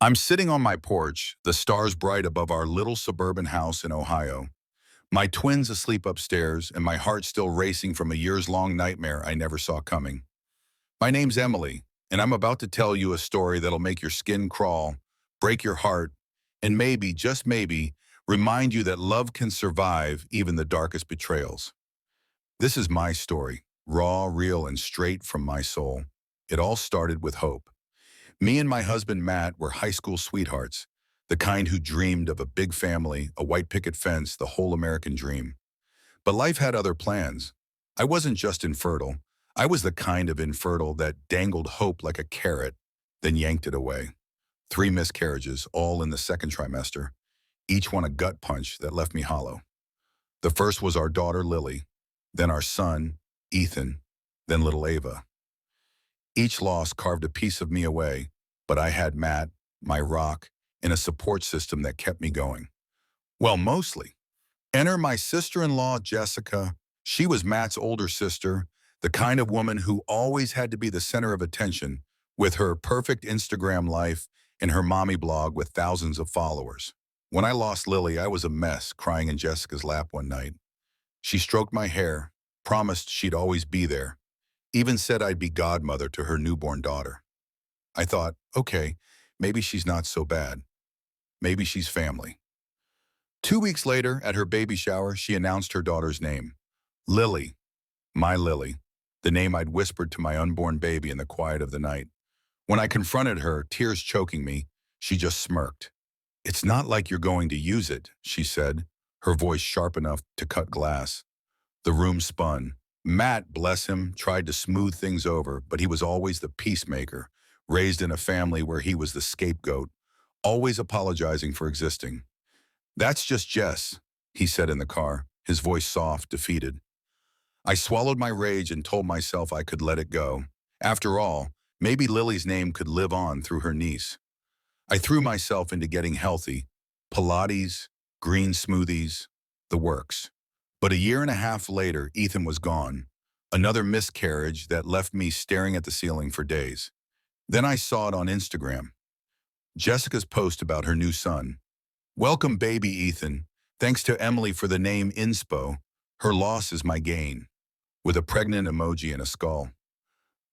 I'm sitting on my porch, the stars bright above our little suburban house in Ohio. My twins asleep upstairs, and my heart still racing from a years-long nightmare I never saw coming. My name's Emily, and I'm about to tell you a story that'll make your skin crawl, break your heart, and maybe, just maybe, remind you that love can survive even the darkest betrayals. This is my story, raw, real, and straight from my soul. It all started with hope. Me and my husband Matt were high school sweethearts, the kind who dreamed of a big family, a white picket fence, the whole American dream. But life had other plans. I wasn't just infertile. I was the kind of infertile that dangled hope like a carrot, then yanked it away. 3 miscarriages, all in the second trimester, each one a gut punch that left me hollow. The first was our daughter Lily, then our son, Ethan, then little Ava. Each loss carved a piece of me away, but I had Matt, my rock, and a support system that kept me going. Well, mostly. Enter my sister-in-law, Jessica. She was Matt's older sister, the kind of woman who always had to be the center of attention, with her perfect Instagram life and her mommy blog with thousands of followers. When I lost Lily, I was a mess, crying in Jessica's lap one night. She stroked my hair, promised she'd always be there, even said I'd be godmother to her newborn daughter. I thought, okay, maybe she's not so bad. Maybe she's family. 2 weeks later, at her baby shower, she announced her daughter's name. Lily, my Lily, the name I'd whispered to my unborn baby in the quiet of the night. When I confronted her, tears choking me, she just smirked. "It's not like you're going to use it," she said, her voice sharp enough to cut glass. The room spun. Matt, bless him, tried to smooth things over, but he was always the peacemaker, raised in a family where he was the scapegoat, always apologizing for existing. "That's just Jess," he said in the car, his voice soft, defeated. I swallowed my rage and told myself I could let it go. After all, maybe Lily's name could live on through her niece. I threw myself into getting healthy, Pilates, green smoothies, the works. But a year and a half later, Ethan was gone. Another miscarriage that left me staring at the ceiling for days. Then I saw it on Instagram. Jessica's post about her new son. "Welcome, baby Ethan. Thanks to Emily for the name inspo. Her loss is my gain." With a pregnant emoji and a skull.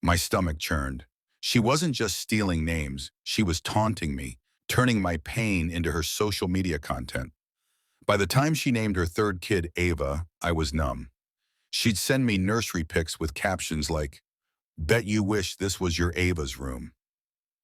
My stomach churned. She wasn't just stealing names. She was taunting me, turning my pain into her social media content. By the time she named her third kid Ava, I was numb. She'd send me nursery pics with captions like, "Bet you wish this was your Ava's room."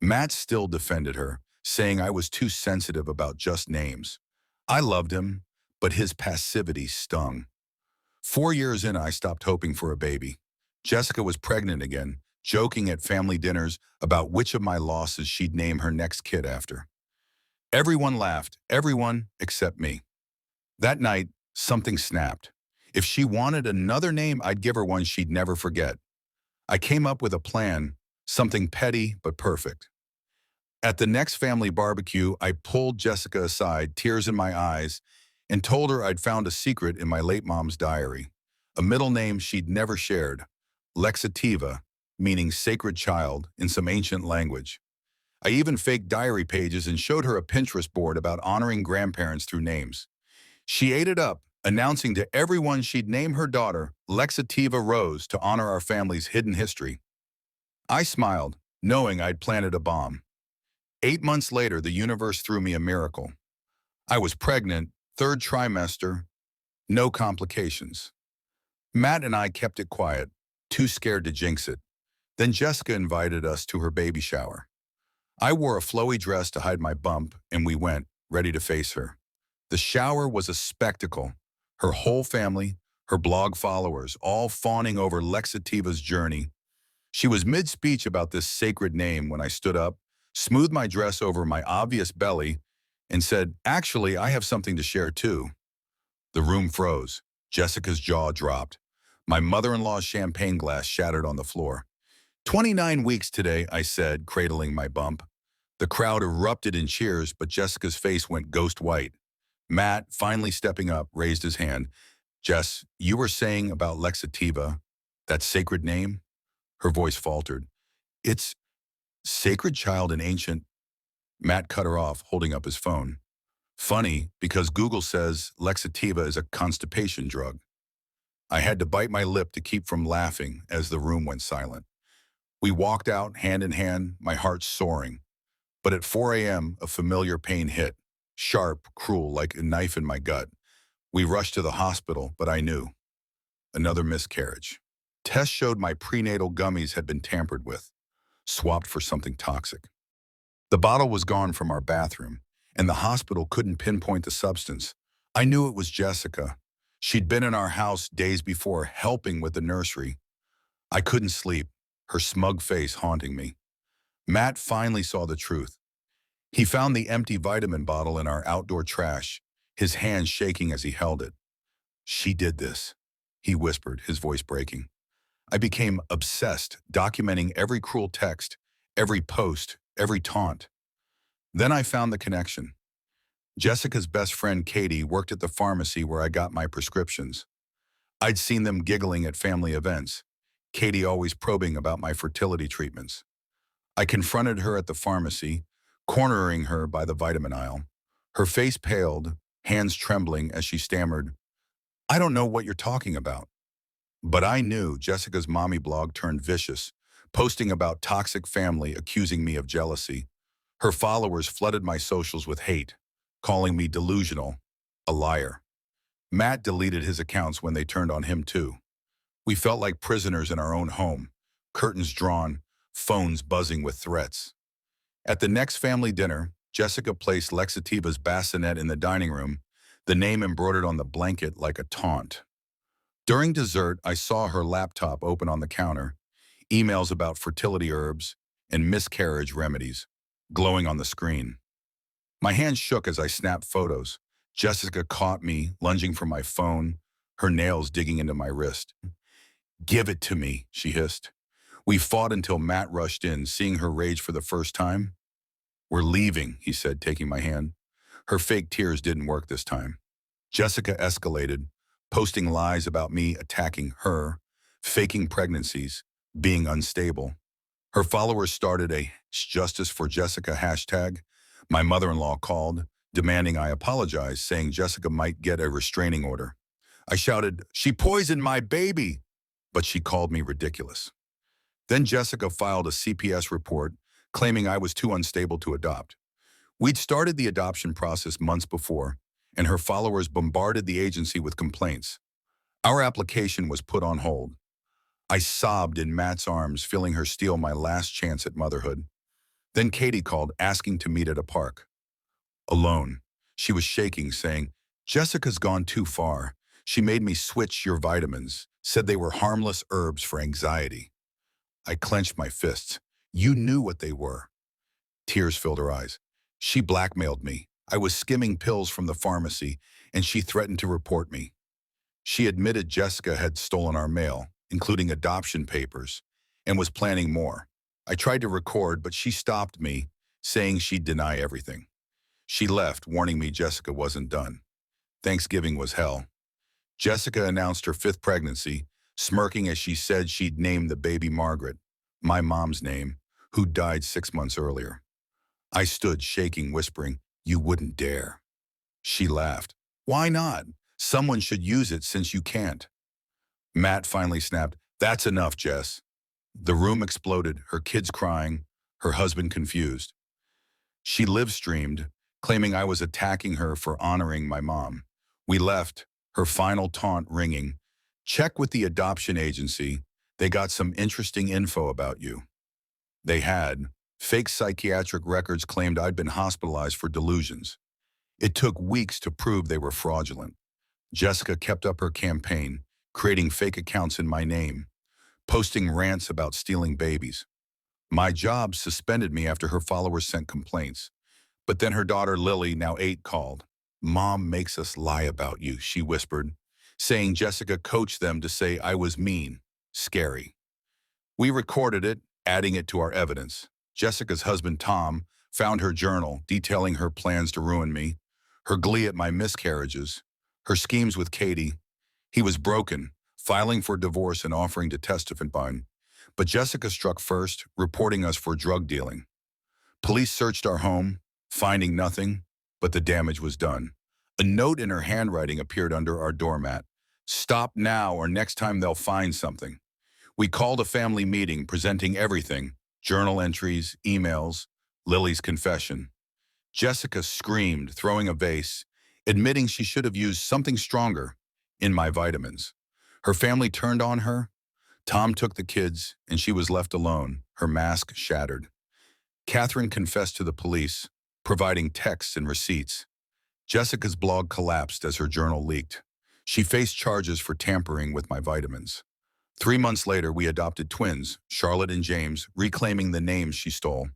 Matt still defended her, saying I was too sensitive about just names. I loved him, but his passivity stung. 4 years in, I stopped hoping for a baby. Jessica was pregnant again, joking at family dinners about which of my losses she'd name her next kid after. Everyone laughed, everyone except me. That night, something snapped. If she wanted another name, I'd give her one she'd never forget. I came up with a plan, something petty but perfect. At the next family barbecue, I pulled Jessica aside, tears in my eyes, and told her I'd found a secret in my late mom's diary. A middle name she'd never shared, Lexativa, meaning sacred child in some ancient language. I even faked diary pages and showed her a Pinterest board about honoring grandparents through names. She ate it up, announcing to everyone she'd name her daughter Lexativa Rose to honor our family's hidden history. I smiled, knowing I'd planted a bomb. 8 months later, the universe threw me a miracle. I was pregnant, 3rd trimester, no complications. Matt and I kept it quiet, too scared to jinx it. Then Jessica invited us to her baby shower. I wore a flowy dress to hide my bump, and we went, ready to face her. The shower was a spectacle. Her whole family, her blog followers, all fawning over Lexativa's journey. She was mid-speech about this sacred name when I stood up, smoothed my dress over my obvious belly, and said, "Actually, I have something to share too." The room froze. Jessica's jaw dropped. My mother-in-law's champagne glass shattered on the floor. 29 weeks today, I said, cradling my bump. The crowd erupted in cheers, but Jessica's face went ghost white. Matt, finally stepping up, raised his hand. "Jess, you were saying about Lexativa, that sacred name?" Her voice faltered. "It's sacred child in ancient Matt cut her off, holding up his phone. Funny, because Google says Lexativa is a constipation drug. I had to bite my lip to keep from laughing as the room went silent. We walked out hand in hand, my heart soaring. But at 4 a.m., a familiar pain hit, sharp, cruel, like a knife in my gut. We rushed to the hospital, but I knew. Another miscarriage. Tests showed my prenatal gummies had been tampered with, swapped for something toxic. The bottle was gone from our bathroom, and the hospital couldn't pinpoint the substance. I knew it was Jessica. She'd been in our house days before, helping with the nursery. I couldn't sleep, her smug face haunting me. Matt finally saw the truth. He found the empty vitamin bottle in our outdoor trash, his hands shaking as he held it. "She did this," he whispered, his voice breaking. I became obsessed, documenting every cruel text, every post, every taunt. Then I found the connection. Jessica's best friend, Katie, worked at the pharmacy where I got my prescriptions. I'd seen them giggling at family events, Katie always probing about my fertility treatments. I confronted her at the pharmacy, cornering her by the vitamin aisle. Her face paled, hands trembling as she stammered, "I don't know what you're talking about." But I knew Jessica's mommy blog turned vicious, posting about toxic family, accusing me of jealousy. Her followers flooded my socials with hate, calling me delusional, a liar. Matt deleted his accounts when they turned on him too. We felt like prisoners in our own home, curtains drawn, phones buzzing with threats. At the next family dinner, Jessica placed Lexativa's bassinet in the dining room, the name embroidered on the blanket like a taunt. During dessert, I saw her laptop open on the counter, emails about fertility herbs and miscarriage remedies glowing on the screen. My hands shook as I snapped photos. Jessica caught me, lunging for my phone, her nails digging into my wrist. "Give it to me," she hissed. We fought until Matt rushed in, seeing her rage for the first time. "We're leaving," he said, taking my hand. Her fake tears didn't work this time. Jessica escalated, posting lies about me attacking her, faking pregnancies, being unstable. Her followers started a "Justice for Jessica" hashtag. My mother-in-law called, demanding I apologize, saying Jessica might get a restraining order. I shouted, "She poisoned my baby!" But she called me ridiculous. Then Jessica filed a CPS report, claiming I was too unstable to adopt. We'd started the adoption process months before, and her followers bombarded the agency with complaints. Our application was put on hold. I sobbed in Matt's arms, feeling her steal my last chance at motherhood. Then Katie called, asking to meet at a park. Alone, she was shaking, saying, "Jessica's gone too far. She made me switch your vitamins, said they were harmless herbs for anxiety." I clenched my fists. "You knew what they were." Tears filled her eyes. "She blackmailed me. I was skimming pills from the pharmacy, and she threatened to report me." She admitted Jessica had stolen our mail, including adoption papers, and was planning more. I tried to record, but she stopped me, saying she'd deny everything. She left, warning me Jessica wasn't done. Thanksgiving was hell. Jessica announced her 5th pregnancy, smirking as she said she'd name the baby Margaret, my mom's name, who died 6 months earlier. I stood shaking, whispering, "You wouldn't dare." She laughed. "Why not? Someone should use it since you can't." Matt finally snapped, "That's enough, Jess." The room exploded, her kids crying, her husband confused. She live-streamed, claiming I was attacking her for honoring my mom. We left, her final taunt ringing. "Check with the adoption agency. They got some interesting info about you." They had. Fake psychiatric records claimed I'd been hospitalized for delusions. It took weeks to prove they were fraudulent. Jessica kept up her campaign, creating fake accounts in my name, posting rants about stealing babies. My job suspended me after her followers sent complaints. But then her daughter Lily, now 8, called. "Mom makes us lie about you," she whispered, saying Jessica coached them to say I was mean. Scary. We recorded it, adding it to our evidence. Jessica's husband, Tom, found her journal detailing her plans to ruin me, her glee at my miscarriages, her schemes with Katie. He was broken, filing for divorce and offering to testify. But Jessica struck first, reporting us for drug dealing. Police searched our home, finding nothing, but the damage was done. A note in her handwriting appeared under our doormat. Stop now or next time they'll find something. We called a family meeting presenting everything, journal entries, emails, Lily's confession. Jessica screamed, throwing a vase, admitting she should have used something stronger in my vitamins. Her family turned on her. Tom took the kids, and she was left alone, her mask shattered. Catherine confessed to the police, providing texts and receipts. Jessica's blog collapsed as her journal leaked. She faced charges for tampering with my vitamins. 3 months later, we adopted twins, Charlotte and James, reclaiming the names she stole.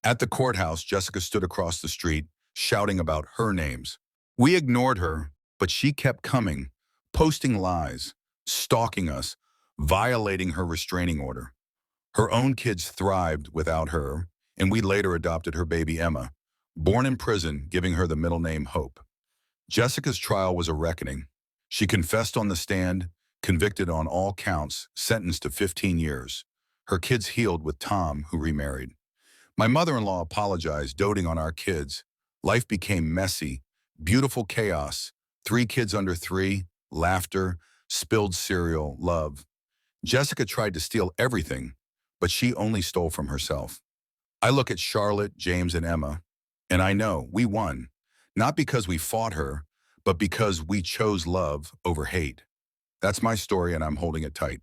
At the courthouse, Jessica stood across the street, shouting about her names. We ignored her, but she kept coming, posting lies, stalking us, violating her restraining order. Her own kids thrived without her, and we later adopted her baby Emma, born in prison, giving her the middle name Hope. Jessica's trial was a reckoning. She confessed on the stand, convicted on all counts, sentenced to 15 years. Her kids healed with Tom, who remarried. My mother-in-law apologized, doting on our kids. Life became messy, beautiful chaos. 3 kids under 3, laughter, spilled cereal, love. Jessica tried to steal everything, but she only stole from herself. I look at Charlotte, James, and Emma, and I know we won, not because we fought her, but because we chose love over hate. That's my story, and I'm holding it tight.